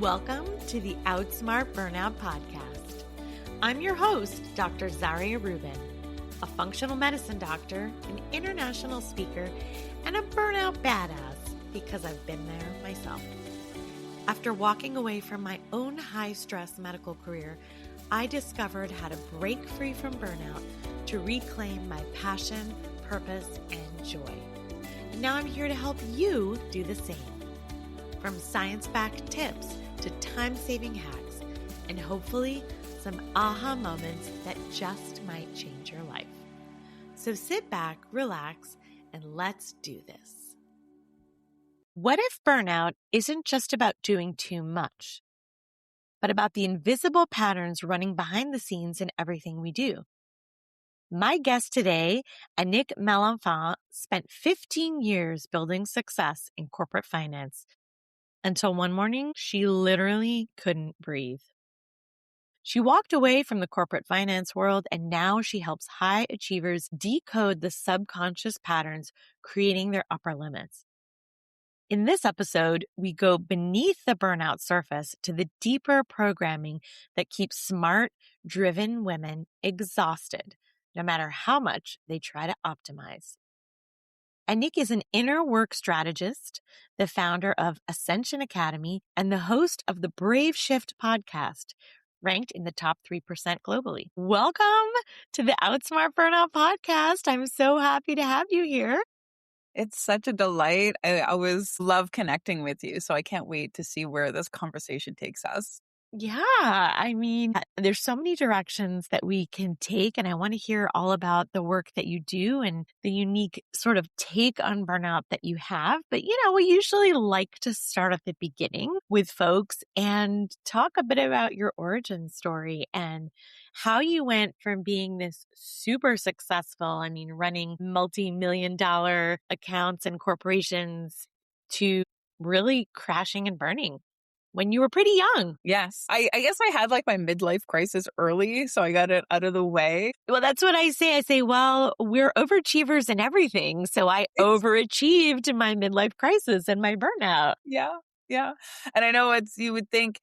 Welcome to the Outsmart Burnout Podcast. I'm your host, Dr. Zarya Rubin, a functional medicine doctor, an international speaker, and a burnout badass because I've been there myself. After walking away from my own high-stress medical career, I discovered how to break free from burnout to reclaim my passion, purpose, and joy. And now I'm here to help you do the same. From science-backed tips to time-saving hacks, and hopefully some aha moments that just might change your life. So sit back, relax, and let's do this. What if burnout isn't just about doing too much, but about the invisible patterns running behind the scenes in everything we do? My guest today, Anik Malenfant, spent 15 years building success in corporate finance until one morning she literally couldn't breathe. She walked away from the corporate finance world, and now she helps high achievers decode the subconscious patterns creating their upper limits. In this episode, we go beneath the burnout surface to the deeper programming that keeps smart, driven women exhausted, no matter how much they try to optimize. Anik is an inner work strategist, the founder of Ascension Academy, and the host of the Brave Shift podcast, ranked in the top 3% globally. Welcome to the Outsmart Burnout podcast. I'm so happy to have you here. It's such a delight. I always love connecting with you, so I can't wait to see where this conversation takes us. Yeah, I mean, there's so many directions that we can take, and I want to hear all about the work that you do and the unique sort of take on burnout that you have. But, we usually like to start at the beginning with folks and talk a bit about your origin story and how you went from being this super successful, running multi-million-dollar accounts and corporations to really crashing and burning when you were pretty young. Yes. I guess I had like my midlife crisis early, so I got it out of the way. Well, that's what I say. I say, well, we're overachievers in everything. So I overachieved in my midlife crisis and my burnout. Yeah. And I know you would think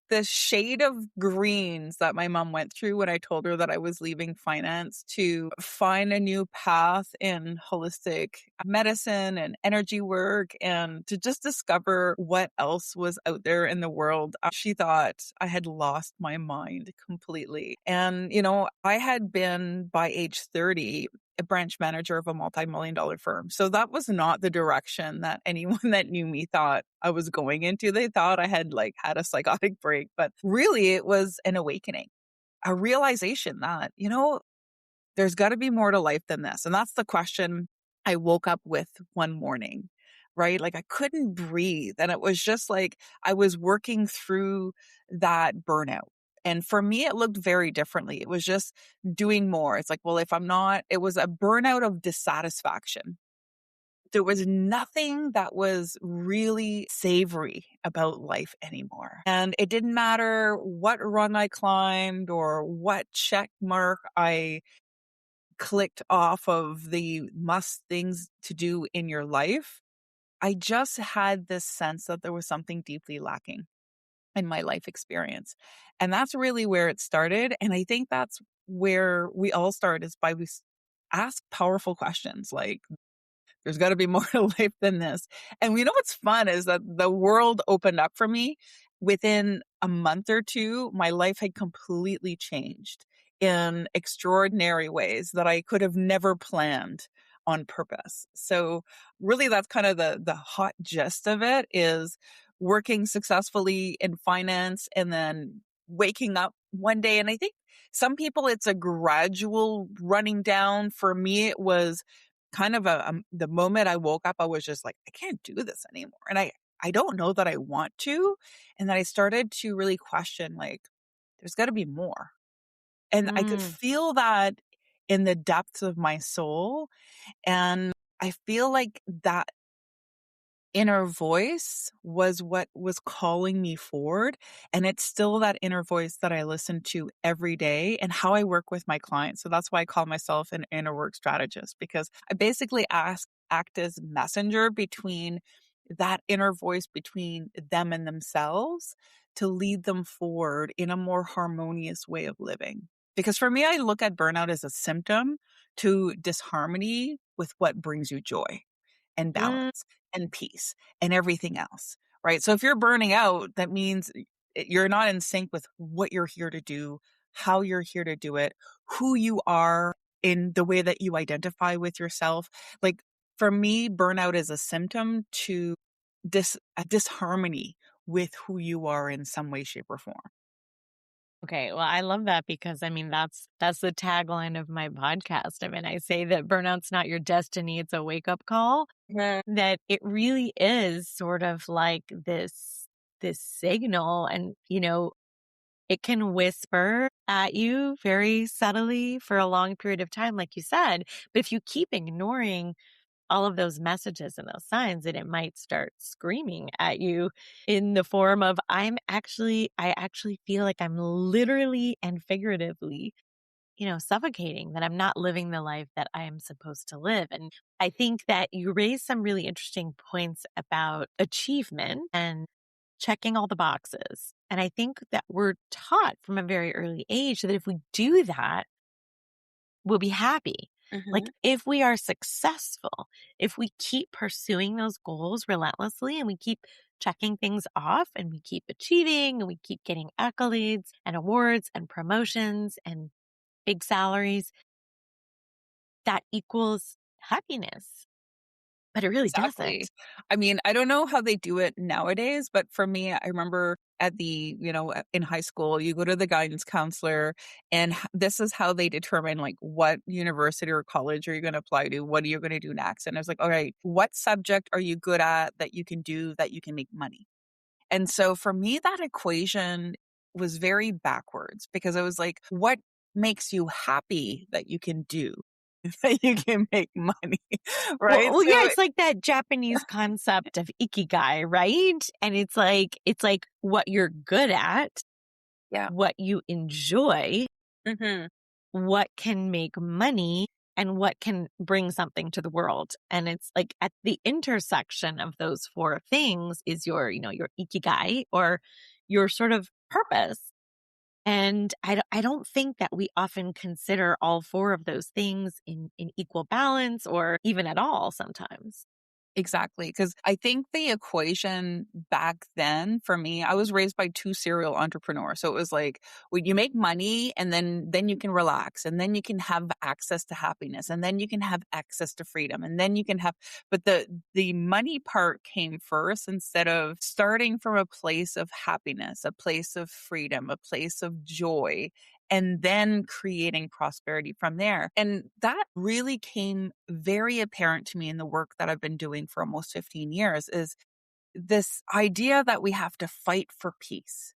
the shade of greens that my mom went through when I told her that I was leaving finance to find a new path in holistic medicine and energy work and to just discover what else was out there in the world. She thought I had lost my mind completely. And, I had been by age 30 a branch manager of a multi-million-dollar firm. So that was not the direction that anyone that knew me thought I was going into. They thought I had had a psychotic break, but really it was an awakening, a realization that, there's got to be more to life than this. And that's the question I woke up with one morning, right? I couldn't breathe. And it was just I was working through that burnout. And for me, it looked very differently. It was just doing more. It's it was a burnout of dissatisfaction. There was nothing that was really savory about life anymore. And it didn't matter what rung I climbed or what check mark I clicked off of the must things to do in your life. I just had this sense that there was something deeply lacking in my life experience. And that's really where it started. And I think that's where we all start, is by we ask powerful questions there's got to be more to life than this. And what's fun is that the world opened up for me. Within a month or two, my life had completely changed in extraordinary ways that I could have never planned on purpose. So really that's kind of the hot gist of it, is working successfully in finance and then waking up one day. And I think some people it's a gradual running down. For me, it was kind of the moment I woke up, I was just I can't do this anymore. And I don't know that I want to. And then I started to really question, there's got to be more. And I could feel that in the depths of my soul. And I feel like that inner voice was what was calling me forward. And it's still that inner voice that I listen to every day and how I work with my clients. So that's why I call myself an inner work strategist, because I basically act as messenger between that inner voice between them and themselves to lead them forward in a more harmonious way of living. Because for me, I look at burnout as a symptom to disharmony with what brings you joy and Mm, balance and peace and everything else, right? So if you're burning out, that means you're not in sync with what you're here to do, how you're here to do it, who you are in the way that you identify with yourself. Like for me, burnout is a symptom to a disharmony with who you are in some way, shape, or form. okay, well, I love that because I mean that's the tagline of my podcast. I mean, I say that burnout's not your destiny, it's a wake-up call. Mhm. That it really is sort of like this signal and it can whisper at you very subtly for a long period of time, like you said. But if you keep ignoring all of those messages and those signs, then it might start screaming at you in the form of, I actually feel like I'm literally and figuratively, suffocating, that I'm not living the life that I am supposed to live. And I think that you raised some really interesting points about achievement and checking all the boxes. And I think that we're taught from a very early age that if we do that, we'll be happy. Like Mhm. if we are successful, if we keep pursuing those goals relentlessly and we keep checking things off and we keep achieving and we keep getting accolades and awards and promotions and big salaries, that equals happiness. But it really Exactly. doesn't. I mean, I don't know how they do it nowadays, but for me, I remember at in high school, you go to the guidance counselor and this is how they determine like what university or college are you going to apply to? What are you going to do next? And I was like, all right, what subject are you good at that you can do that you can make money? And so for me, that equation was very backwards because I was like, what makes you happy that you can do? That you can make money, right? Yeah, So it's like that Japanese concept of ikigai, right? And it's like what you're good at, yeah. what you enjoy, Mhm. what can make money, and what can bring something to the world. And it's like at the intersection of those four things is your ikigai or your sort of purpose. And I don't think that we often consider all four of those things in equal balance or even at all sometimes. Exactly, because I think the equation back then for me, I was raised by 2 serial entrepreneurs, so it was like, when you make money and then you can relax, and then you can have access to happiness, and then you can have access to freedom, and then you can have but the money part came first instead of starting from a place of happiness, a place of freedom, a place of joy, and then creating prosperity from there. And that really came very apparent to me in the work that I've been doing for almost 15 years is this idea that we have to fight for peace,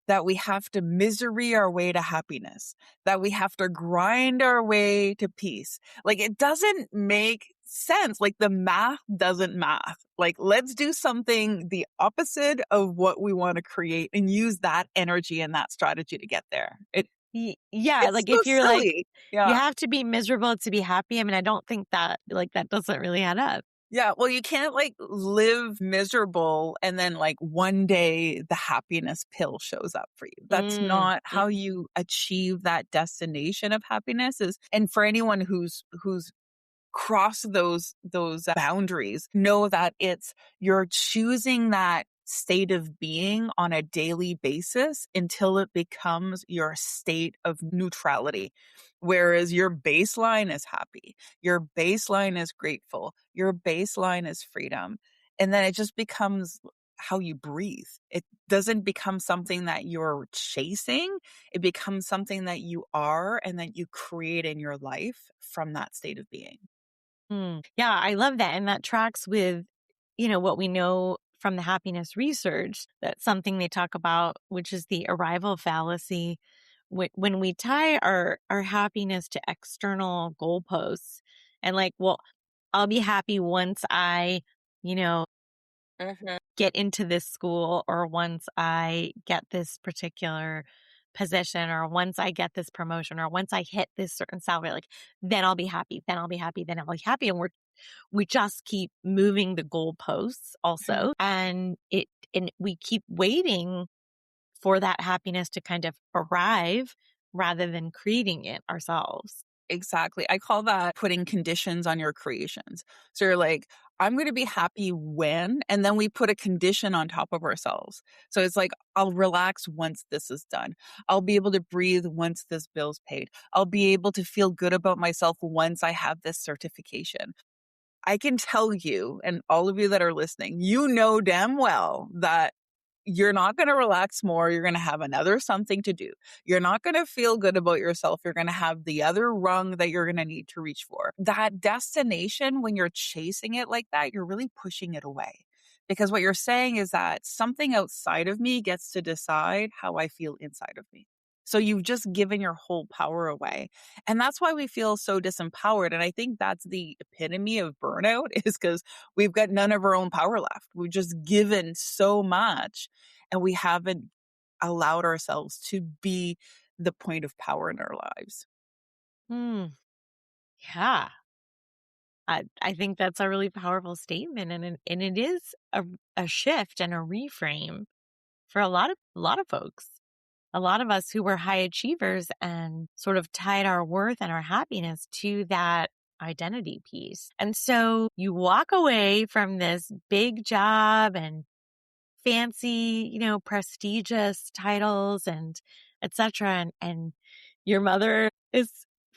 that we have to misery our way to happiness, that we have to grind our way to peace. Like it doesn't make sense. Like the math doesn't math. Like let's do something the opposite of what we want to create and use that energy and that strategy to get there. Yeah, It's like so if you're like, silly. you Yeah. have to be miserable to be happy. I mean, I don't think that that doesn't really add up. Yeah. Well, you can't like live miserable and then like one day the happiness pill shows up for you. That's Mm, not mm, how you achieve that destination of happiness is. And for anyone who's cross those boundaries, know that you're choosing that state of being on a daily basis until it becomes your state of neutrality. Whereas your baseline is happy, your baseline is grateful, your baseline is freedom. And then it just becomes how you breathe. It doesn't become something that you're chasing. It becomes something that you are and that you create in your life from that state of being. Yeah, I love that. And that tracks with, what we know from the happiness research. That's something they talk about, which is the arrival fallacy. When we tie our happiness to external goalposts and like, well, I'll be happy once I, you know, Mhm. get into this school or once I get this particular position or once I get this promotion or once I hit this certain salary, like then I'll be happy, then I'll be happy, then I'll be happy. And we're we just keep moving the goalposts also. And we keep waiting for that happiness to kind of arrive rather than creating it ourselves. Exactly. I call that putting conditions on your creations. So you're like, I'm going to be happy when, and then we put a condition on top of ourselves. So it's like, I'll relax once this is done. I'll be able to breathe once this bill's paid. I'll be able to feel good about myself once I have this certification. I can tell you, and all of you that are listening, you know damn well that you're not going to relax more. You're going to have another something to do. You're not going to feel good about yourself. You're going to have the other rung that you're going to need to reach for. That destination, when you're chasing it like that, you're really pushing it away. Because what you're saying is that something outside of me gets to decide how I feel inside of me. So you've just given your whole power away. And that's why we feel so disempowered. And I think that's the epitome of burnout, is because we've got none of our own power left. We've just given so much and we haven't allowed ourselves to be the point of power in our lives. Yeah. I think that's a really powerful statement, and it is a shift and a reframe for a lot of folks. A lot of us who were high achievers and sort of tied our worth and our happiness to that identity piece. And so you walk away from this big job and fancy, prestigious titles and etc. And your mother is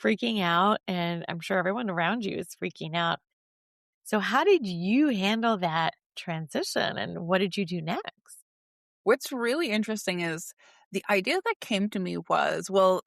freaking out, and I'm sure everyone around you is freaking out. So how did you handle that transition, and what did you do next? What's really interesting is the idea that came to me was, well,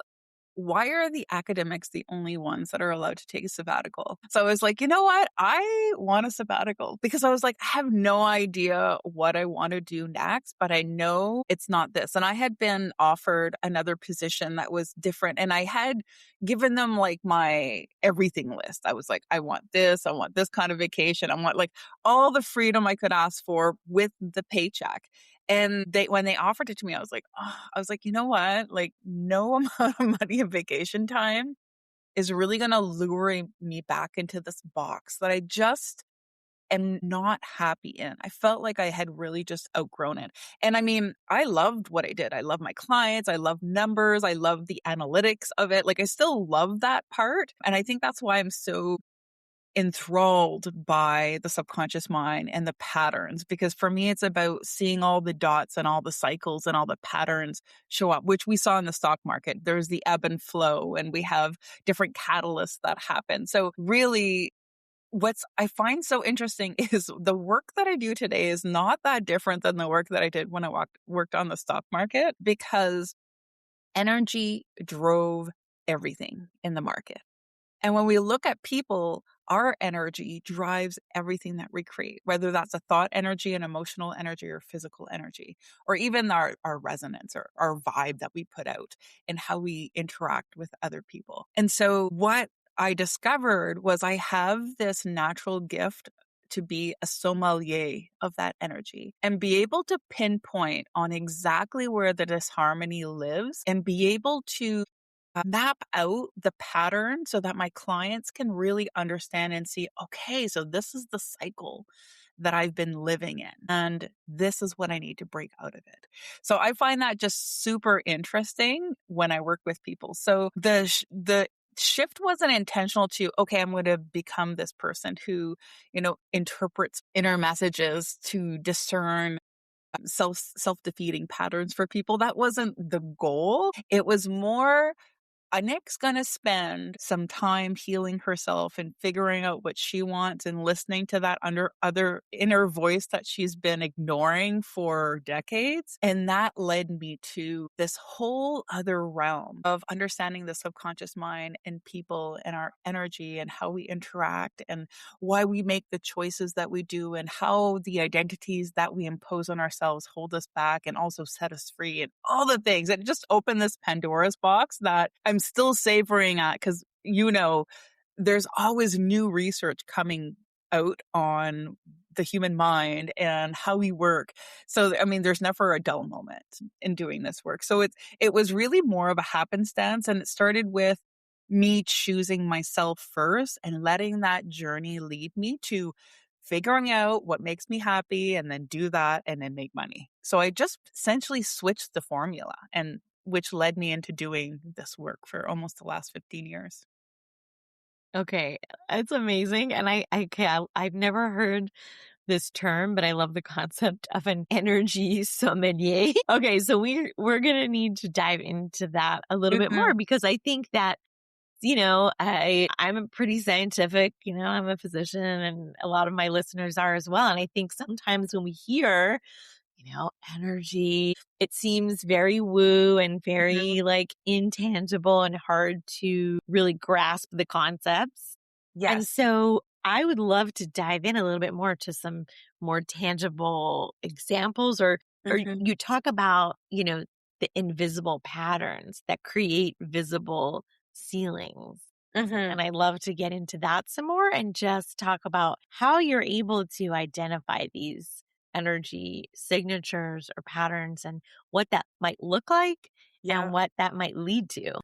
why are the academics the only ones that are allowed to take a sabbatical? So I was like, you know what? I want a sabbatical, because I was like, I have no idea what I want to do next, but I know it's not this. And I had been offered another position that was different. And I had given them like my everything list. I was like, I want this kind of vacation. I want like all the freedom I could ask for with the paycheck. And when they offered it to me, I was like, you know what? Like, no amount of money and vacation time is really going to lure me back into this box that I just am not happy in. I felt like I had really just outgrown it. And I mean, I loved what I did. I love my clients. I love numbers. I love the analytics of it. Like, I still love that part. And I think that's why I'm so enthralled by the subconscious mind and the patterns, because for me, it's about seeing all the dots and all the cycles and all the patterns show up, which we saw in the stock market. There's the ebb and flow, and we have different catalysts that happen. So really, what's I find so interesting is the work that I do today is not that different than the work that I did when I worked on the stock market, because energy drove everything in the market. And when we look at people, our energy drives everything that we create, whether that's a thought energy, an emotional energy, or physical energy, or even our resonance or our vibe that we put out and how we interact with other people. And so what I discovered was I have this natural gift to be a sommelier of that energy and be able to pinpoint on exactly where the disharmony lives and be able to map out the pattern so that my clients can really understand and see, okay, so this is the cycle that I've been living in, and this is what I need to break out of it. So I find that just super interesting when I work with people. So the shift wasn't intentional to, okay, I'm going to become this person who, interprets inner messages to discern self-defeating patterns for people. That wasn't the goal. It was more, Anik's going to spend some time healing herself and figuring out what she wants and listening to that other inner voice that she's been ignoring for decades. And that led me to this whole other realm of understanding the subconscious mind and people and our energy and how we interact and why we make the choices that we do and how the identities that we impose on ourselves hold us back and also set us free and all the things. It just opened this Pandora's box that I'm still savoring at, because there's always new research coming out on the human mind and how we work. So I mean, there's never a dull moment in doing this work. So it was really more of a happenstance, and it started with me choosing myself first and letting that journey lead me to figuring out what makes me happy and then do that and then make money. So I just essentially switched the formula, and which led me into doing this work for almost the last 15 years. Okay, it's amazing. And I've never heard this term, but I love the concept of an energy sommelier. Okay, so we're gonna need to dive into that a little bit more, Mhm. because I think that, I'm a pretty scientific, I'm a physician, and a lot of my listeners are as well. And I think sometimes when we hear, energy, it seems very woo and Mhm. very like intangible and hard to really grasp the concepts. And Yes. so I would love to dive in a little bit more to some more tangible examples, or Mhm. you talk about, the invisible patterns that create visible ceilings. Mhm. And I love to get into that some more and just talk about how you're able to identify these energy signatures or patterns and what that might look like and Yeah. what that might lead to.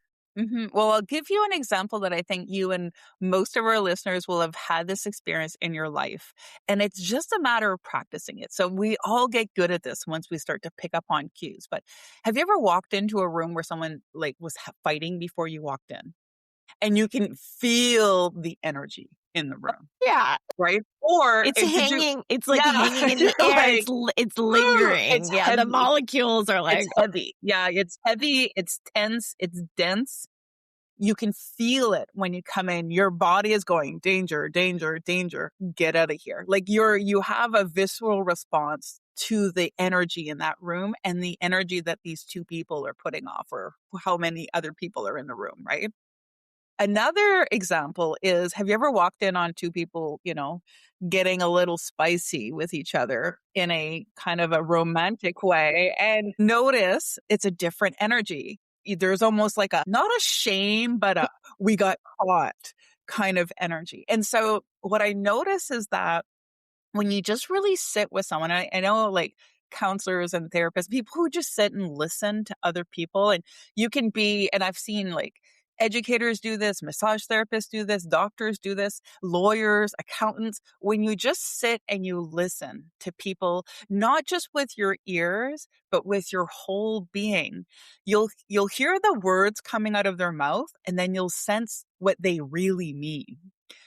Well, I'll give you an example that I think you and most of our listeners will have had this experience in your life. And it's just a matter of practicing it. So we all get good at this once we start to pick up on cues. But have you ever walked into a room where someone like was fighting before you walked in, and you can feel the energy in the room, Yeah. right? Or did you? It's like Yeah, hanging in you're the air. like, It's "Ooh, it's lingering. Yeah. The heavy. molecules are It's like, heavy. Yeah, it's heavy. It's tense. It's dense. You can feel it when you come in. Your body is going, danger, danger, danger, get out of here. Like you have a visceral response to the energy in that room and the energy that these two people are putting off, or how many other people are in the room, right? Another example is, have you ever walked in on two people, getting a little spicy with each other in a kind of a romantic way, and notice it's a different energy? There's almost like not a shame, but a we got caught kind of energy. And so what I notice is that when you just really sit with someone, I know like counselors and therapists, people who just sit and listen to other people, and you can be, and I've seen like educators do this, massage therapists do this, doctors do this, lawyers, accountants, when you just sit and you listen to people, not just with your ears, but with your whole being, you'll hear the words coming out of their mouth, and then you'll sense what they really mean.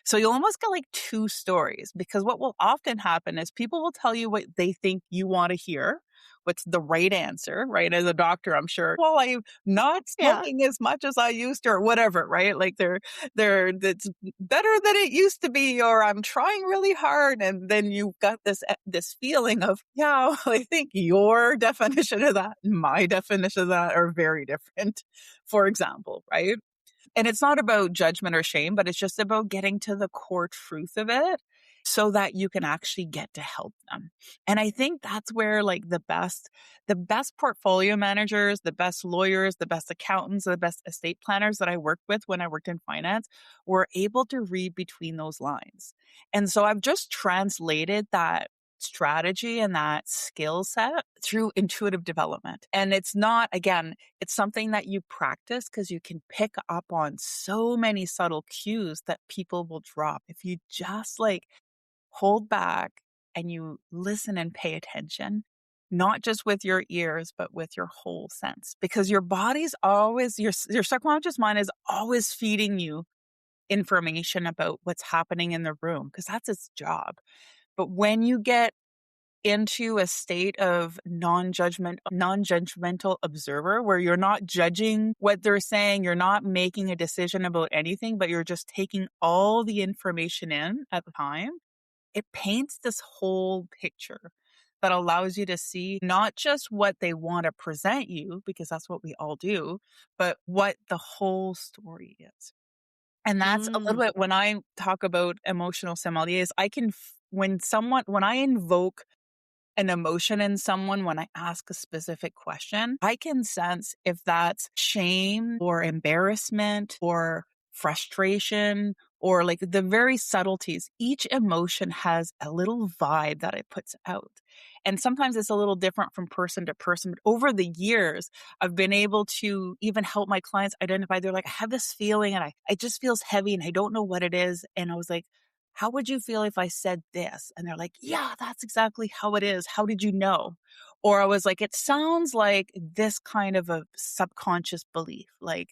So you'll almost get like two stories, because what will often happen is people will tell you what they think you want to hear, what's the right answer, right? As a doctor, I'm sure, well, I'm not yeah. smoking as much as I used to, or whatever, right? Like that's better than it used to be, or I'm trying really hard. And then you've got this feeling of, yeah, I think your definition of that and my definition of that are very different, for example, right? And it's not about judgment or shame, but it's just about getting to the core truth of it so that you can actually get to help them. And I think that's where like the best portfolio managers, the best lawyers, the best accountants, the best estate planners that I worked with when I worked in finance were able to read between those lines. And so I've just translated that strategy and that skill set through intuitive development. And it's not, again, it's something that you practice because you can pick up on so many subtle cues that people will drop if you just like hold back and you listen and pay attention, not just with your ears, but with your whole sense. Because your body's always, your subconscious mind is always feeding you information about what's happening in the room, because that's its job. But when you get into a state of non-judgmental observer, where you're not judging what they're saying, you're not making a decision about anything, but you're just taking all the information in at the time, it paints this whole picture that allows you to see not just what they want to present you, because that's what we all do, but what the whole story is. And that's a little Mm. bit when I talk about emotional sommeliers, when I invoke an emotion in someone, when I ask a specific question, I can sense if that's shame or embarrassment or frustration or like the very subtleties. Each emotion has a little vibe that it puts out. And sometimes it's a little different from person to person. But over the years, I've been able to even help my clients identify. They're like, I have this feeling and it just feels heavy and I don't know what it is. And I was like, how would you feel if I said this? And they're like, yeah, that's exactly how it is. How did you know? Or I was like, it sounds like this kind of a subconscious belief. Like,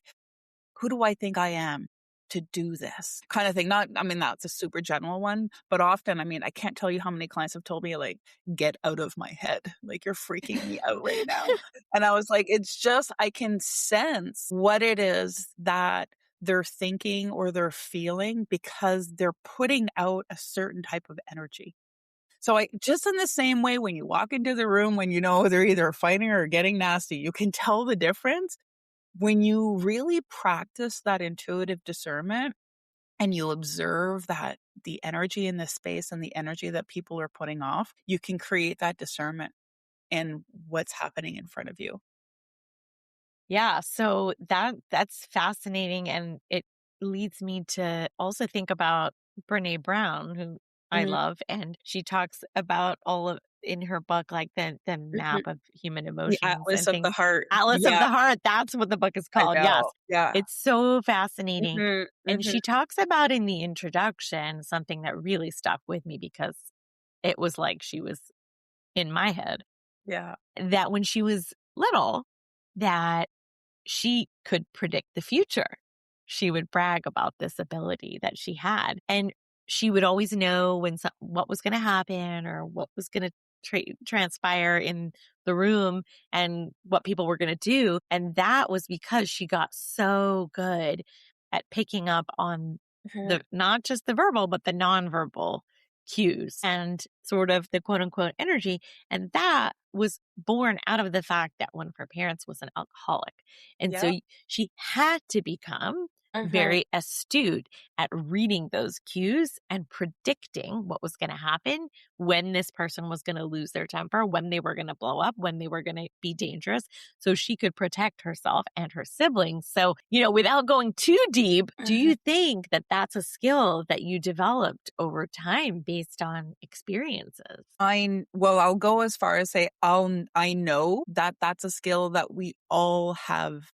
who do I think I am to do this kind of thing? Not, I mean, that's a super general one, but often, I mean, I can't tell you how many clients have told me, like, get out of my head. Like, you're freaking me out right now. And I was like, it's just, I can sense what it is that they're thinking or they're feeling because they're putting out a certain type of energy. So I just in the same way, when you walk into the room, when you know they're either fighting or getting nasty, you can tell the difference. When you really practice that intuitive discernment and you observe that the energy in the space and the energy that people are putting off, you can create that discernment in what's happening in front of you. Yeah, so that's fascinating, and it leads me to also think about Brené Brown, who I Mhm, love, and she talks about all of in her book, like the mhm. map of human The emotions Atlas and of the things. Heart. Atlas of Yeah, the Heart, that's what the book is I called. Yes. know. Yeah. It's so fascinating. Mhm, And mhm. she talks about in the introduction something that really stuck with me because it was like she was in my head, Yeah. that when she was little, that she could predict the future. She would brag about this ability that she had. And she would always know when what was going to happen or what was going to transpire in the room and what people were going to do. And that was because she got so good at picking up on Mhm. not just the verbal, but the nonverbal cues and sort of the quote unquote energy. And that was born out of the fact that one of her parents was an alcoholic. And so Yep. she had to become Mhm. very astute at reading those cues and predicting what was going to happen, when this person was going to lose their temper, when they were going to blow up, when they were going to be dangerous, so she could protect herself and her siblings. So, without going too deep, do Mhm. you think that that's a skill that you developed over time based on experiences? Well, I'll go as far as say I know that that's a skill that we all have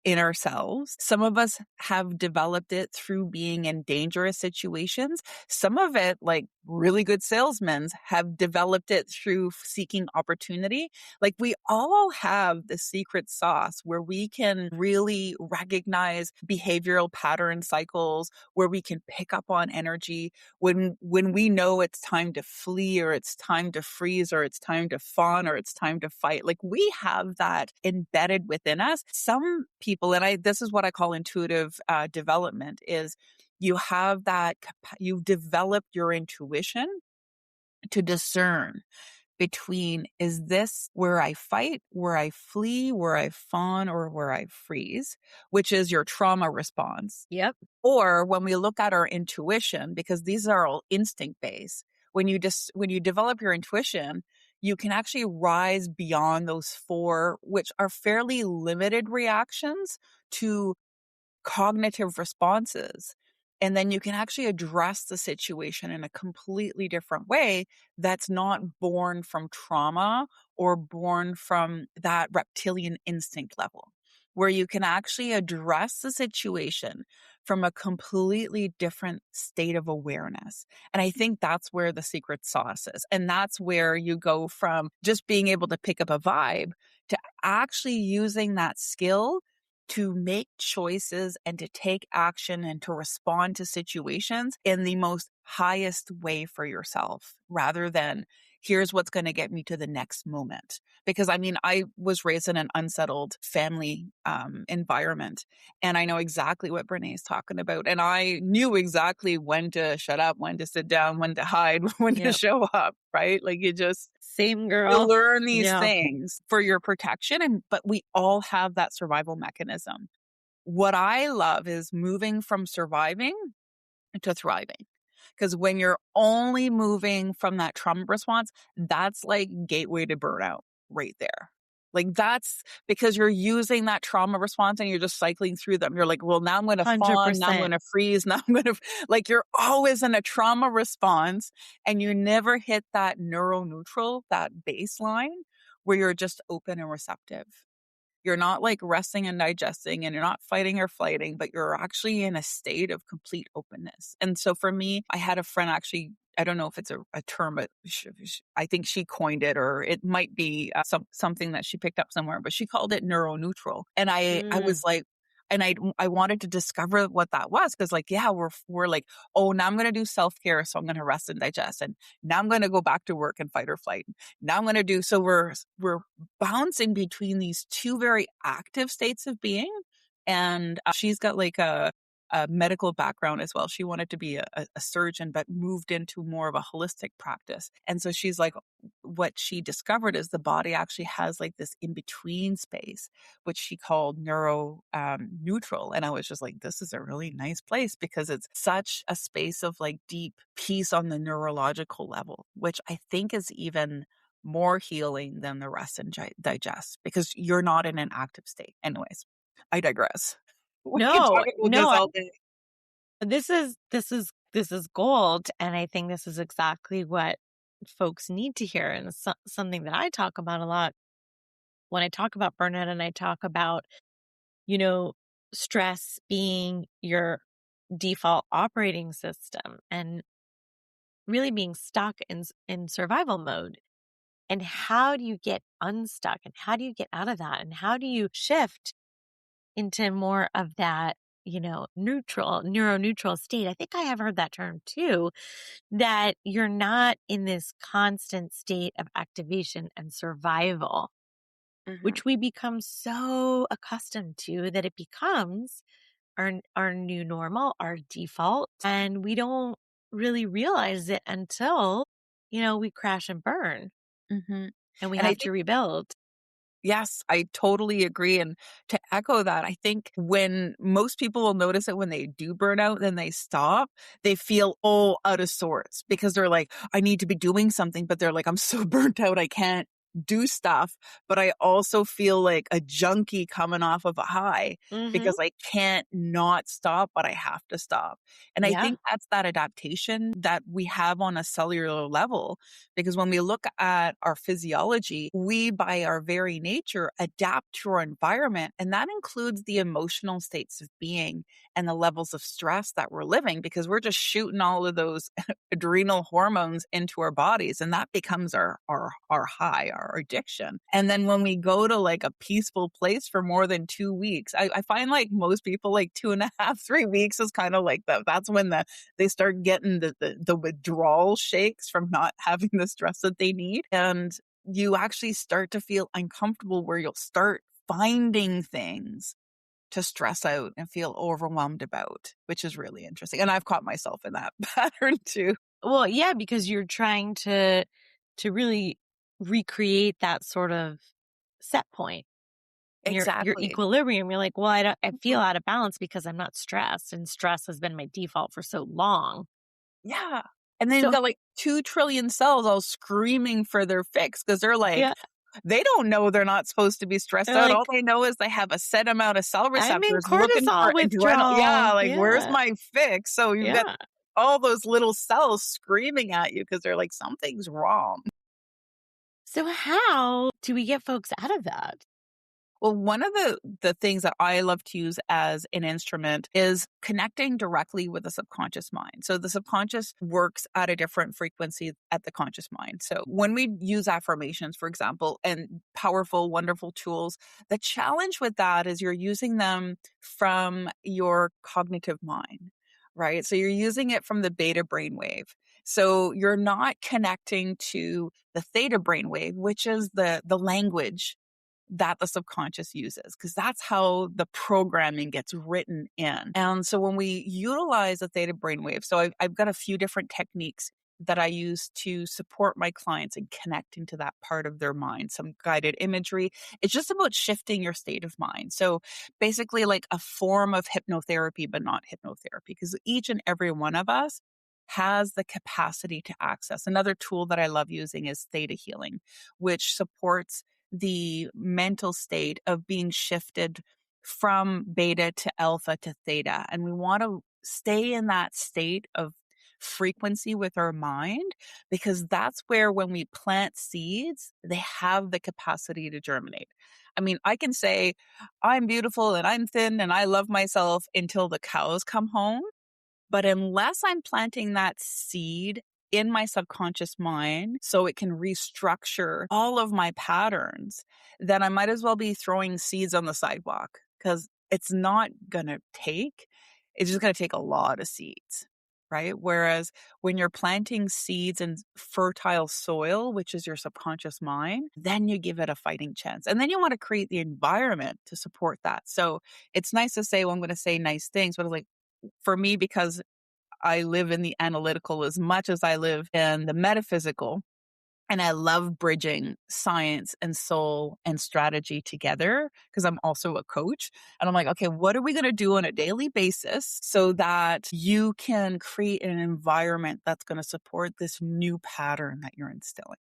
in ourselves. Some of us have developed it through being in dangerous situations. Some of it, like really good salesmen, have developed it through seeking opportunity. Like we all have the secret sauce where we can really recognize behavioral pattern cycles, where we can pick up on energy when we know it's time to flee or it's time to freeze or it's time to fawn or it's time to fight. Like we have that embedded within us. Some people, and this is what I call intuitive development, is you have that, you've developed your intuition to discern between, is this where I fight, where I flee, where I fawn, or where I freeze, which is your trauma response. Yep. Or when we look at our intuition, because these are all instinct based, when you develop your intuition, you can actually rise beyond those four, which are fairly limited reactions to cognitive responses. And then you can actually address the situation in a completely different way that's not born from trauma or born from that reptilian instinct level, where you can actually address the situation from a completely different state of awareness. And I think that's where the secret sauce is. And that's where you go from just being able to pick up a vibe to actually using that skill to make choices and to take action and to respond to situations in the most highest way for yourself, rather than here's what's going to get me to the next moment. Because I mean, I was raised in an unsettled family environment, and I know exactly what Brené is talking about. And I knew exactly when to shut up, when to sit down, when to hide, when to Yep. show up, right? Like Same you girl. learn these Yeah. things for your protection, but we all have that survival mechanism. What I love is moving from surviving to thriving. Because when you're only moving from that trauma response, that's like gateway to burnout right there. Like that's because you're using that trauma response and you're just cycling through them. You're like, well, now I'm going to fawn, now I'm going 100%. to freeze, now I'm going to, like, you're always in a trauma response and you never hit that neuroneutral, that baseline where you're just open and receptive. You're not like resting and digesting and you're not fighting or flighting, but you're actually in a state of complete openness. And so for me, I had a friend actually, I don't know if it's a term, but I think she coined it, or it might be something that she picked up somewhere, but she called it neuroneutral. And I was like, and I wanted to discover what that was. Cause like, yeah, we're like, oh, now I'm going to do self-care. So I'm going to rest and digest. And now I'm going to go back to work and fight or flight. Now I'm going to do, so we're bouncing between these two very active states of being. And she's got like a medical background as well. She wanted to be a surgeon, but moved into more of a holistic practice. And so she's like, what she discovered is the body actually has like this in-between space, which she called neutral. And I was just like, this is a really nice place because it's such a space of like deep peace on the neurological level, which I think is even more healing than the rest and digest because you're not in an active state. Anyways, I digress. We can No, talk about this all day. this is gold. And I think this is exactly what folks need to hear. And it's something that I talk about a lot when I talk about burnout and I talk about, stress being your default operating system and really being stuck in survival mode. And how do you get unstuck and how do you get out of that? And how do you shift into more of that, neuroneutral state? I think I have heard that term too, that you're not in this constant state of activation and survival, which we become so accustomed to that it becomes our new normal, our default, and we don't really realize it until, we crash and burn Mm-hmm. and we And I have think to rebuild. yes, I totally agree. And to echo that, I think when most people will notice it when they do burn out, then they stop, they feel all out of sorts because they're like, I need to be doing something, but they're like, I'm so burnt out, I can't do stuff. But I also feel like a junkie coming off of a high Mm-hmm. because I can't not stop, but I have to stop. And I Yeah. think that's that adaptation that we have on a cellular level. Because when we look at our physiology, we, by our very nature, adapt to our environment. And that includes the emotional states of being and the levels of stress that we're living, because we're just shooting all of those adrenal hormones into our bodies. And that becomes our high, our addiction. And then when we go to like a peaceful place for more than 2 weeks, I find like most people, like 2.5, 3 weeks is kind of like that's when they start getting the withdrawal shakes from not having the stress that they need. And you actually start to feel uncomfortable where you'll start finding things to stress out and feel overwhelmed about, which is really interesting. And I've caught myself in that pattern too. Well, yeah, because you're trying to really recreate that sort of set point. And your Exactly. equilibrium. You're like, well, I feel out of balance because I'm not stressed, and stress has been my default for so long. Yeah. And then you've So got like 2 trillion cells all screaming for their fix because they're like, yeah, they don't know they're not supposed to be stressed they're out. like, All they know is they have a set amount of cell I'm in receptors looking cortisol for adrenal. Yeah, withdrawal. like, where's Yeah, my fix? So you've got yeah. all those little cells screaming at you because they're like, something's wrong. So how do we get folks out of that? Well, one of the things that I love to use as an instrument is connecting directly with the subconscious mind. So the subconscious works at a different frequency at the conscious mind. So when we use affirmations, for example, and powerful, wonderful tools, the challenge with that is you're using them from your cognitive mind, right? So you're using it from the beta brainwave. So you're not connecting to the theta brainwave, which is the language that the subconscious uses, because that's how the programming gets written in. And so when we utilize the theta brainwave, so I've got a few different techniques that I use to support my clients in connecting to that part of their mind, some guided imagery. It's just about shifting your state of mind. So basically like a form of hypnotherapy, but not hypnotherapy, because each and every one of us has the capacity to access. Another tool that I love using is theta healing, which supports the mental state of being shifted from beta to alpha to theta. And we want to stay in that state of frequency with our mind, because that's where, when we plant seeds, they have the capacity to germinate. I mean, I can say I'm beautiful and I'm thin and I love myself until the cows come home. But unless I'm planting that seed in my subconscious mind so it can restructure all of my patterns, then I might as well be throwing seeds on the sidewalk, because it's not going to take, it's just going to take a lot of seeds, right? Whereas when you're planting seeds in fertile soil, which is your subconscious mind, then you give it a fighting chance. And then you want to create the environment to support that. So it's nice to say, well, I'm going to say nice things, but it's like, for me, because I live in the analytical as much as I live in the metaphysical, and I love bridging science and soul and strategy together, because I'm also a coach. And I'm like, okay, what are we going to do on a daily basis so that you can create an environment that's going to support this new pattern that you're instilling?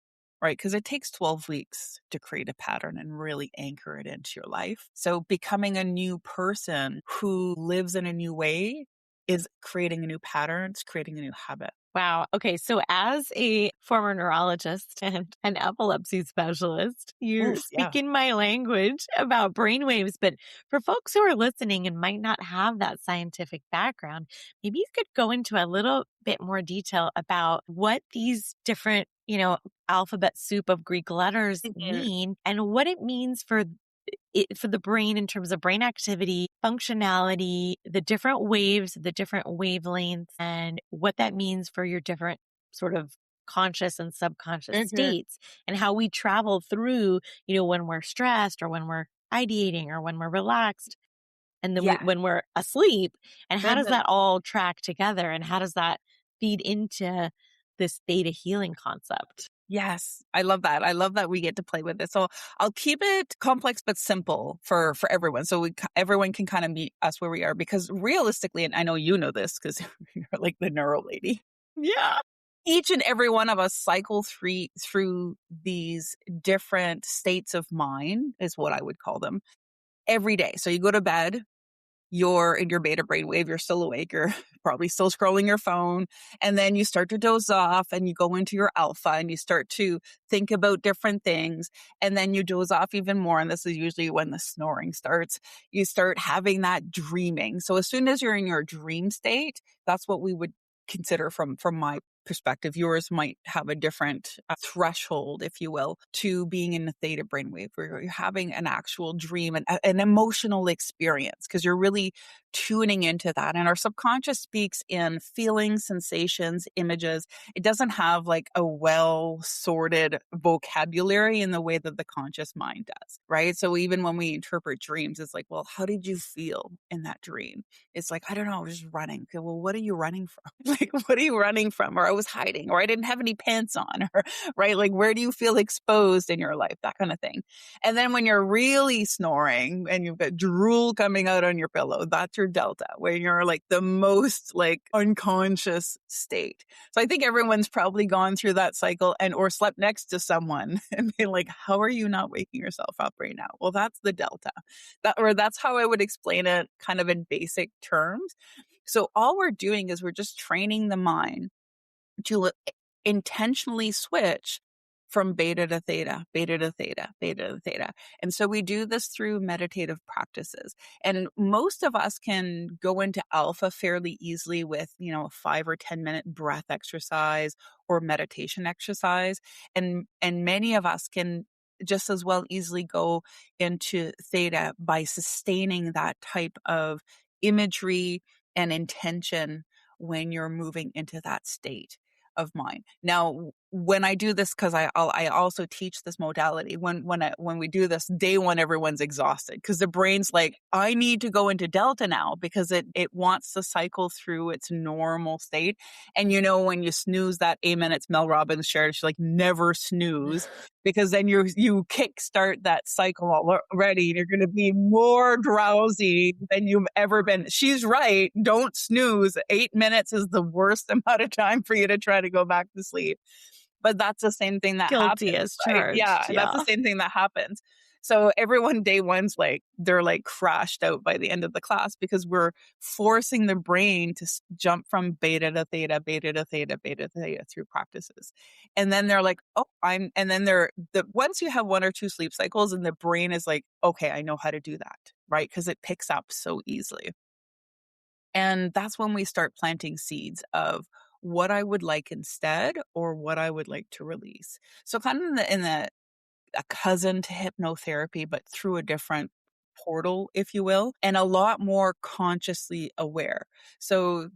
Right? Because it takes 12 weeks to create a pattern and really anchor it into your life. So becoming a new person who lives in a new way is creating a new pattern, it's creating a new habit. Wow. Okay. So as a former neurologist and an epilepsy specialist, you're Ooh, yeah. speaking my language about brainwaves. But for folks who are listening and might not have that scientific background, maybe you could go into a little bit more detail about what these different, alphabet soup of Greek letters mean and what it means for the brain in terms of brain activity, functionality, the different waves, the different wavelengths, and what that means for your different sort of conscious and subconscious states, and how we travel through, when we're stressed or when we're ideating or when we're relaxed and then when we're asleep, and how does that all track together, and how does that feed into this theta healing concept? Yes, I love that. I love that we get to play with it. So I'll keep it complex but simple for everyone, so everyone can kind of meet us where we are. Because realistically, and I know you know this because you're like the neuro lady. Yeah. Each and every one of us cycle through these different states of mind, is what I would call them, every day. So you go to bed, you're in your beta brainwave, you're still awake, you're probably still scrolling your phone, and then you start to doze off and you go into your alpha and you start to think about different things, and then you doze off even more, and this is usually when the snoring starts. You start having that dreaming. So as soon as you're in your dream state, that's what we would consider from my perspective. Yours might have a different threshold, if you will, to being in the theta brainwave, where you're having an actual dream and an emotional experience, because you're really tuning into that. And our subconscious speaks in feelings, sensations, images. It doesn't have like a well sorted vocabulary in the way that the conscious mind does, right? So even when we interpret dreams, it's like, well, how did you feel in that dream? It's like, I don't know, I was just running. Okay, well, what are you running from? Like, what are you running from? Or I was hiding, or I didn't have any pants on, or right? Like, where do you feel exposed in your life? That kind of thing. And then when you're really snoring and you've got drool coming out on your pillow, that's your delta, where you're like the most like unconscious state. So I think everyone's probably gone through that cycle or slept next to someone and been like, how are you not waking yourself up right now? Well, that's the delta. That's how I would explain it kind of in basic terms. So all we're doing is we're just training the mind to intentionally switch from beta to theta, beta to theta, beta to theta. And so we do this through meditative practices. And most of us can go into alpha fairly easily with, a 5 or 10 minute breath exercise or meditation exercise. And many of us can just as well easily go into theta by sustaining that type of imagery and intention when you're moving into that state of mind. Now, when I do this, because I also teach this modality, when we do this, day one, everyone's exhausted because the brain's like, I need to go into delta now, because it wants to cycle through its normal state. And when you snooze that amen, it's Mel Robbins shared, she's like, never snooze, because then you kickstart that cycle already, and you're going to be more drowsy than you've ever been. She's right. Don't snooze. 8 minutes is the worst amount of time for you to try to go back to sleep. but that's the same thing that Guilty happens, as right? charged. Yeah, that's the Yeah. same thing that happens. So everyone day one's like, they're like crashed out by the end of the class because we're forcing the brain to jump from beta to theta, beta to theta, beta to theta through practices. And then they're like, oh, and then once you have one or two sleep cycles and the brain is like, okay, I know how to do that, right? Because it picks up so easily. And that's when we start planting seeds of what I would like instead or what I would like to release. So kind of in a cousin to hypnotherapy, but through a different portal, if you will, and a lot more consciously aware. So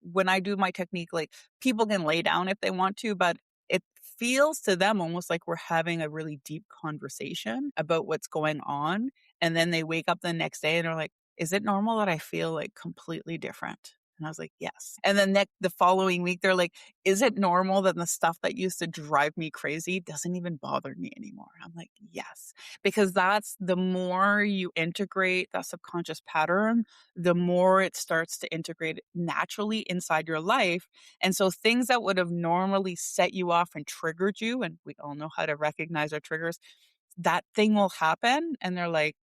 when I do my technique, like people can lay down if they want to, but it feels to them almost like we're having a really deep conversation about what's going on. And then they wake up the next day and they're like, is it normal that I feel like completely different? And I was like, yes. And then the following week, they're like, is it normal that the stuff that used to drive me crazy doesn't even bother me anymore? I'm like, yes, because that's the more you integrate that subconscious pattern, the more it starts to integrate naturally inside your life. And so things that would have normally set you off and triggered you, and we all know how to recognize our triggers, that thing will happen. And they're like,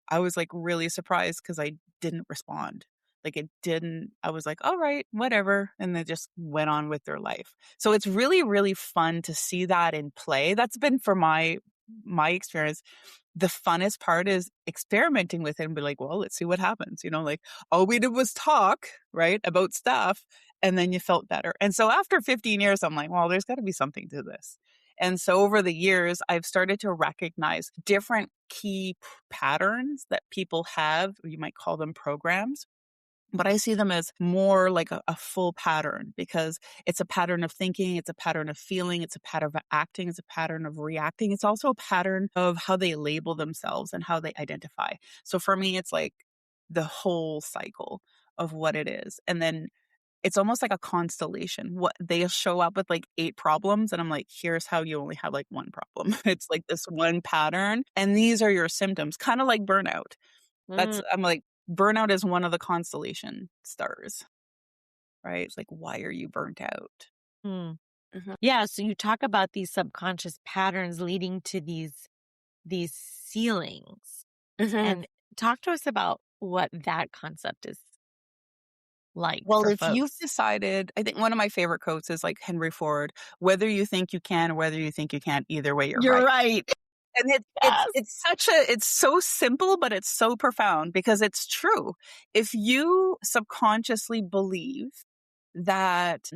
I was like really surprised because I didn't respond. Like it didn't, I was like, all right, whatever. And they just went on with their life. So it's really, really fun to see that in play. That's been for my experience. The funnest part is experimenting with it and be like, well, let's see what happens. Like all we did was talk, right, about stuff. And then you felt better. And so after 15 years, I'm like, well, there's got to be something to this. And so over the years, I've started to recognize different key patterns that people have. You might call them programs. But I see them as more like a full pattern because it's a pattern of thinking, it's a pattern of feeling, it's a pattern of acting, it's a pattern of reacting. It's also a pattern of how they label themselves and how they identify. So for me, it's like the whole cycle of what it is. And then it's almost like a constellation. What they'll show up with like 8 problems. And I'm like, here's how you only have like one problem. It's like this one pattern. And these are your symptoms, kind of like burnout. I'm like, burnout is one of the constellation stars, right? It's like, why are you burnt out? Mm. Yeah. So you talk about these subconscious patterns leading to these ceilings, and talk to us about what that concept is like Well, for if you've folks. decided, I think one of my favorite quotes is like Henry Ford, whether you think you can or whether you think you can't, either way, you're You're right. right. And Yes. it's so simple, but it's so profound because it's true. If you subconsciously believe that,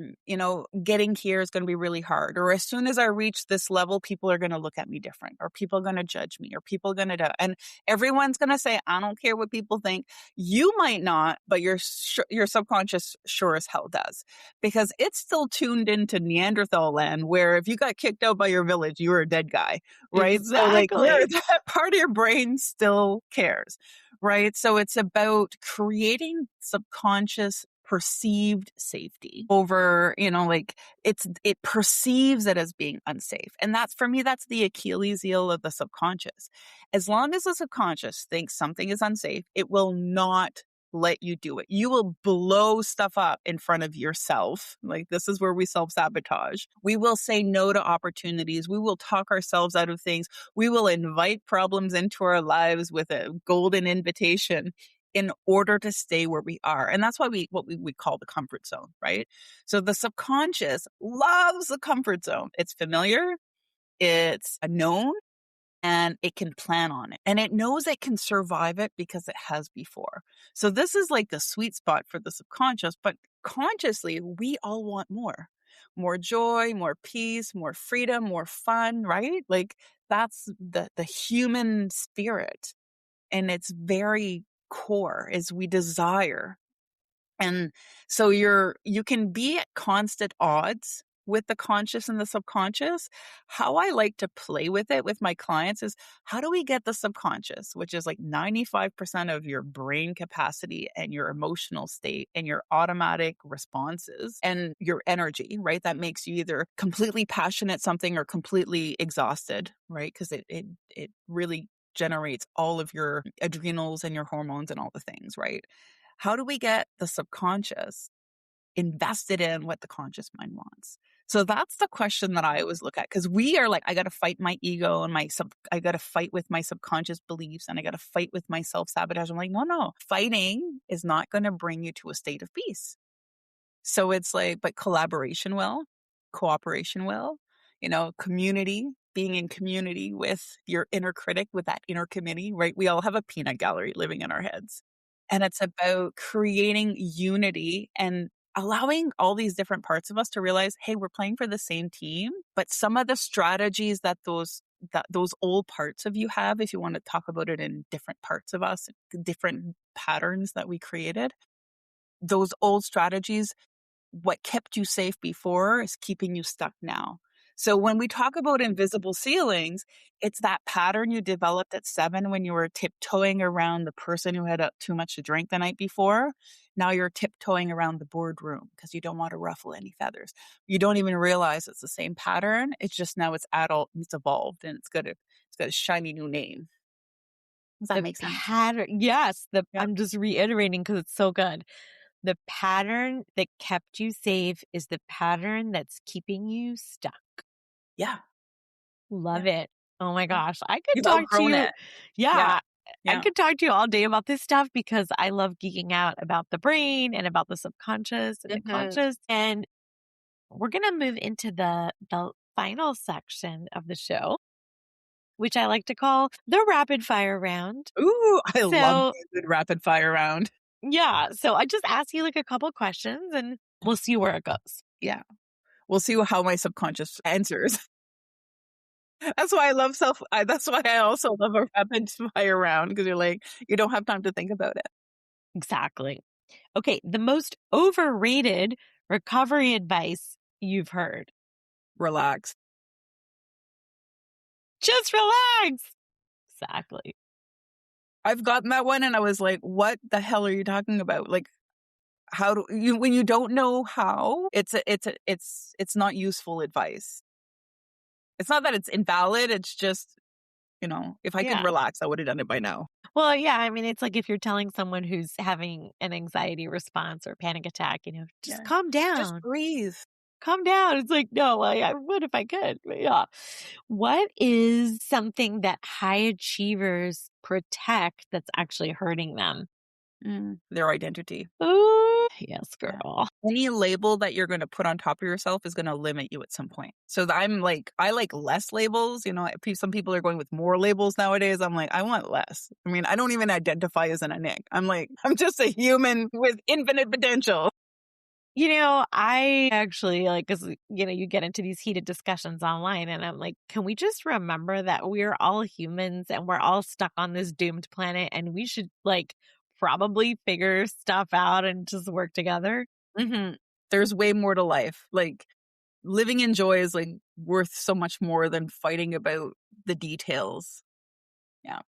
getting here is going to be really hard, or as soon as I reach this level, people are going to look at me different, or people are going to judge me, or people are going to do, and everyone's going to say, I don't care what people think. You might not, but your subconscious sure as hell does, because it's still tuned into Neanderthal land, where if you got kicked out by your village, you were a dead guy, right? So like Exactly. that part of your brain still cares, right? So it's about creating subconscious perceived safety over, like it perceives it as being unsafe. And that's, for me, that's the Achilles heel of the subconscious. As long as the subconscious thinks something is unsafe, it will not let you do it. You will blow stuff up in front of yourself. Like, this is where we self-sabotage. We will say no to opportunities. We will talk ourselves out of things. We will invite problems into our lives with a golden invitation in order to stay where we are. And that's why what we would call the comfort zone, right? So the subconscious loves the comfort zone. It's familiar, it's a known, and it can plan on it. And it knows it can survive it because it has before. So this is like the sweet spot for the subconscious, but consciously, we all want more joy, more peace, more freedom, more fun, right? Like that's the human spirit. And it's very core is we desire. And so you can be at constant odds with the conscious and the subconscious. How I like to play with it with my clients is, how do we get the subconscious, which is like 95% of your brain capacity and your emotional state and your automatic responses and your energy, right? That makes you either completely passionate something or completely exhausted, right? Because it really generates all of your adrenals and your hormones and all the things, right? How do we get the subconscious invested in what the conscious mind wants? So that's the question that I always look at, because we are like, I got to fight my ego and I got to fight with my subconscious beliefs, and I got to fight with my self-sabotage. I'm like, no, fighting is not going to bring you to a state of peace. So it's like, but collaboration will, cooperation will, community, being in community with your inner critic, with that inner committee, right? We all have a peanut gallery living in our heads. And it's about creating unity and allowing all these different parts of us to realize, hey, we're playing for the same team, but some of the strategies that those old parts of you have, if you want to talk about it in different parts of us, different patterns that we created, those old strategies, what kept you safe before is keeping you stuck now. So when we talk about invisible ceilings, it's that pattern you developed at 7 when you were tiptoeing around the person who had too much to drink the night before. Now you're tiptoeing around the boardroom because you don't want to ruffle any feathers. You don't even realize it's the same pattern. It's just now it's adult, it's evolved, and it's got a shiny new name. Does that make sense? Pattern, yes. Yeah. I'm just reiterating because it's so good. The pattern that kept you safe is the pattern that's keeping you stuck. Yeah. Love it. Oh my gosh. I could You've talk to outgrown you. it. Yeah. Yeah. I could talk to you all day about this stuff because I love geeking out about the brain and about the subconscious and the conscious. And we're going to move into the final section of the show, which I like to call the rapid fire round. Ooh, I love a good rapid fire round. Yeah. So I just ask you like a couple questions and we'll see where it goes. Yeah. We'll see how my subconscious answers. That's why that's why I also love a rapid fire round, because you're like, you don't have time to think about it. Exactly. Okay. The most overrated recovery advice you've heard. Relax. Just relax. Exactly. I've gotten that one and I was like, what the hell are you talking about? Like, how do you, when you don't know how, it's not useful advice. It's not that it's invalid. It's just, if I could relax, I would have done it by now. Well, yeah. I mean, it's like if you're telling someone who's having an anxiety response or panic attack, just calm down. Just breathe. Calm down. It's like, no, I would if I could. But yeah. What is something that high achievers protect that's actually hurting them? Their identity. Ooh, yes, girl. Any label that you're going to put on top of yourself is going to limit you at some point. So I like less labels. Some people are going with more labels nowadays. I'm like, I want less. I mean, I don't even identify as an Anik. I'm like, I'm just a human with infinite potential. I actually because, you get into these heated discussions online and I'm like, can we just remember that we're all humans and we're all stuck on this doomed planet and we should probably figure stuff out and just work together? Mm-hmm. There's way more to life. Like living in joy is worth so much more than fighting about the details. Yeah.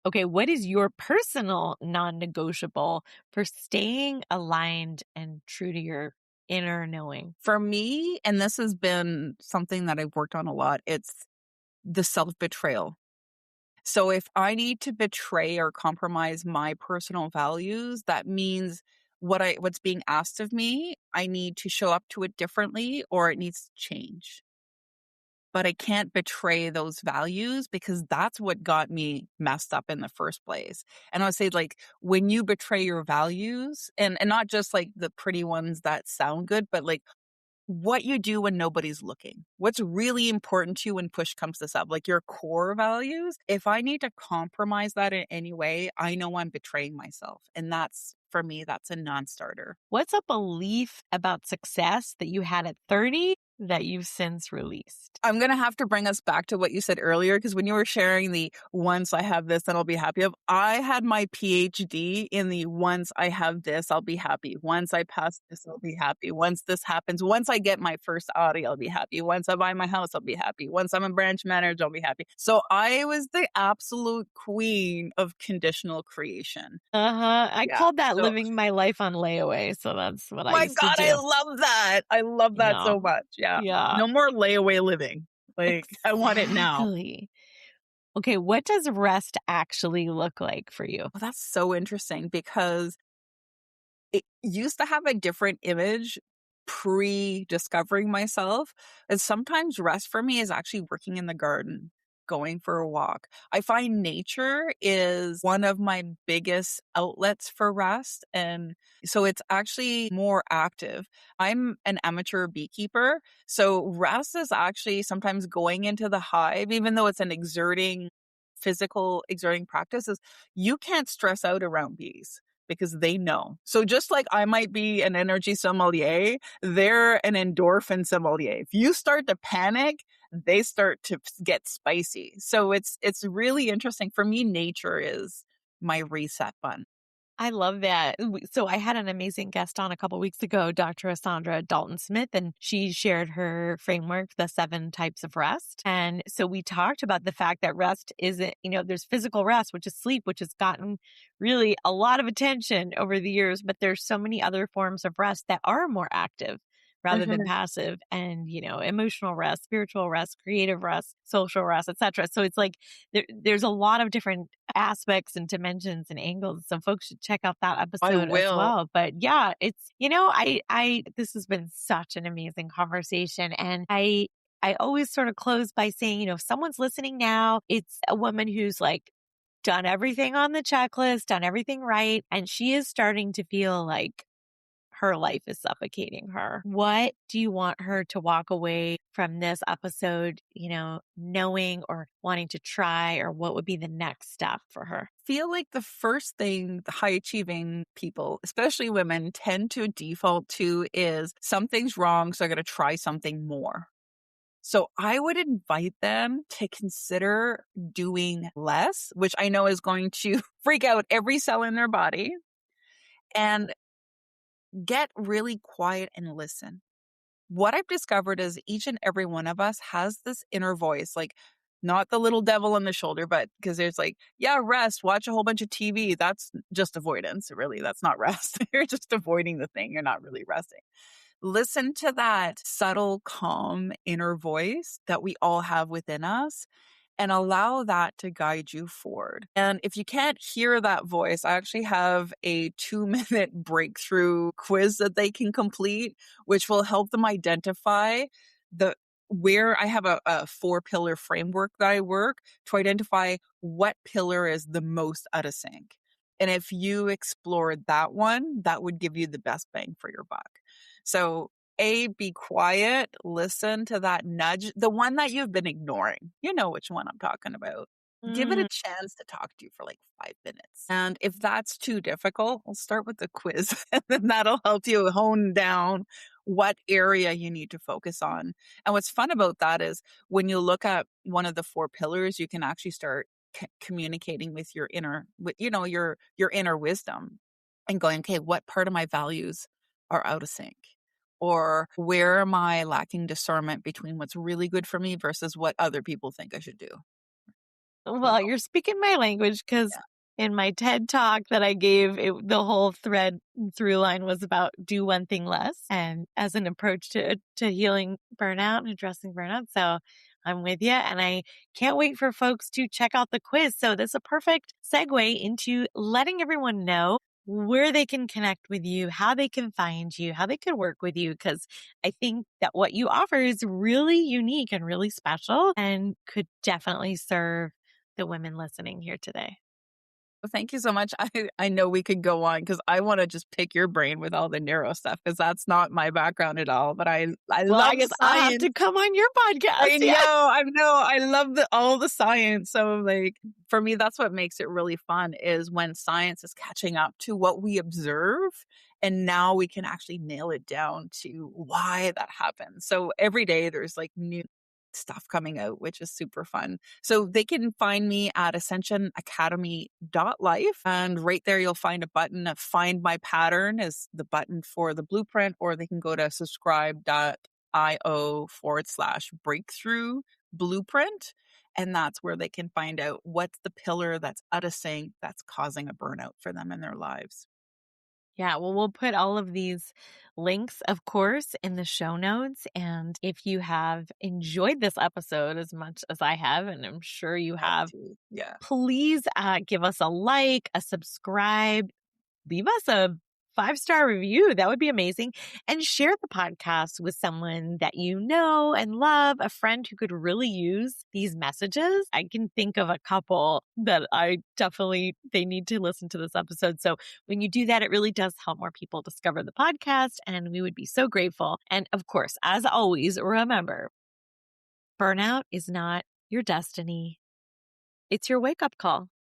Okay, what is your personal non-negotiable for staying aligned and true to your inner knowing? For me, and this has been something that I've worked on a lot, it's the self-betrayal. So if I need to betray or compromise my personal values, that means what's being asked of me, I need to show up to it differently or it needs to change. But I can't betray those values because that's what got me messed up in the first place. And I would say when you betray your values and not just the pretty ones that sound good, but what you do when nobody's looking, what's really important to you when push comes to shove, your core values. If I need to compromise that in any way, I know I'm betraying myself. And for me, that's a non-starter. What's a belief about success that you had at 30 that you've since released? I'm going to have to bring us back to what you said earlier, because when you were sharing the once I have this, then I'll be happy I had my PhD in the once I have this, I'll be happy. Once I pass this, I'll be happy. Once this happens, once I get my first Audi, I'll be happy. Once I buy my house, I'll be happy. Once I'm a branch manager, I'll be happy. So I was the absolute queen of conditional creation. I called that living my life on layaway. So that's what I used to do. I love that. I love that so much. Yeah. No more layaway living. I want it now. Okay. What does rest actually look like for you? Well, that's so interesting because it used to have a different image pre-discovering myself, is sometimes rest for me is actually working in the garden, going for a walk. I find nature is one of my biggest outlets for rest. And so it's actually more active. I'm an amateur beekeeper. So rest is actually sometimes going into the hive, even though it's an physical exerting practice, is you can't stress out around bees because they know. So just like I might be an energy sommelier, they're an endorphin sommelier. If you start to panic, they start to get spicy. So it's really interesting. For me, nature is my reset button. I love that. So I had an amazing guest on a couple weeks ago, Dr. Sandra Dalton Smith, and she shared her framework, the 7 types of rest. And so we talked about the fact that rest isn't, there's physical rest, which is sleep, which has gotten really a lot of attention over the years, but there's so many other forms of rest that are more active rather than passive, and, emotional rest, spiritual rest, creative rest, social rest, etc. So it's like there's a lot of different aspects and dimensions and angles. So folks should check out that episode as well. But yeah, it's, this has been such an amazing conversation. And I always sort of close by saying, if someone's listening now, it's a woman who's like done everything on the checklist, done everything right. And she is starting to feel like her life is suffocating her. What do you want her to walk away from this episode, knowing or wanting to try, or what would be the next step for her? Feel like the first thing the high achieving people, especially women, tend to default to is something's wrong, so I got to try something more. So I would invite them to consider doing less, which I know is going to freak out every cell in their body, and get really quiet and listen. What I've discovered is each and every one of us has this inner voice, like not the little devil on the shoulder, but because there's like, yeah, rest, watch a whole bunch of TV. That's just avoidance. Really, that's not rest. You're just avoiding the thing. You're not really resting. Listen to that subtle, calm inner voice that we all have within us, and allow that to guide you forward. And if you can't hear that voice, I actually have a 2-minute breakthrough quiz that they can complete, which will help them identify where I have a 4-pillar framework that I work to identify what pillar is the most out of sync. And if you explored that one, that would give you the best bang for your buck. So be quiet, listen to that nudge, the one that you've been ignoring. You know which one I'm talking about. Give it a chance to talk to you for like 5 minutes. And if that's too difficult, we'll start with the quiz. And then that'll help you hone down what area you need to focus on. And what's fun about that is when you look at one of the 4 pillars, you can actually start communicating with your inner, your inner wisdom, and going, okay, what part of my values are out of sync? Or where am I lacking discernment between what's really good for me versus what other people think I should do? Well, you're speaking my language, because in my TED talk that I gave, the whole through line was about do one thing less, and as an approach to healing burnout and addressing burnout. So I'm with you, and I can't wait for folks to check out the quiz. So that's a perfect segue into letting everyone know where they can connect with you, how they can find you, how they could work with you, because I think that what you offer is really unique and really special and could definitely serve the women listening here today. Thank you so much. I know we could go on because I want to just pick your brain with all the neuro stuff, because that's not my background at all. But I love I guess science. I'll have to come on your podcast. I know. I love all the science. So like for me, that's what makes it really fun, is when science is catching up to what we observe. And now we can actually nail it down to why that happens. So every day there's like new stuff coming out, which is super fun. So they can find me at ascensionacademy.life. And right there, you'll find a button of Find My Pattern is the button for the blueprint, or they can go to subscribe.io/breakthrough blueprint. And that's where they can find out what's the pillar that's out of sync that's causing a burnout for them in their lives. Yeah, well, we'll put all of these links, of course, in the show notes. And if you have enjoyed this episode as much as I have, and I'm sure you have, please give us a like, a subscribe, leave us a 5-star review. That would be amazing. And share the podcast with someone that you know and love, a friend who could really use these messages. I can think of a couple that they need to listen to this episode. So when you do that, it really does help more people discover the podcast, and we would be so grateful. And of course, as always, remember, burnout is not your destiny. It's your wake-up call.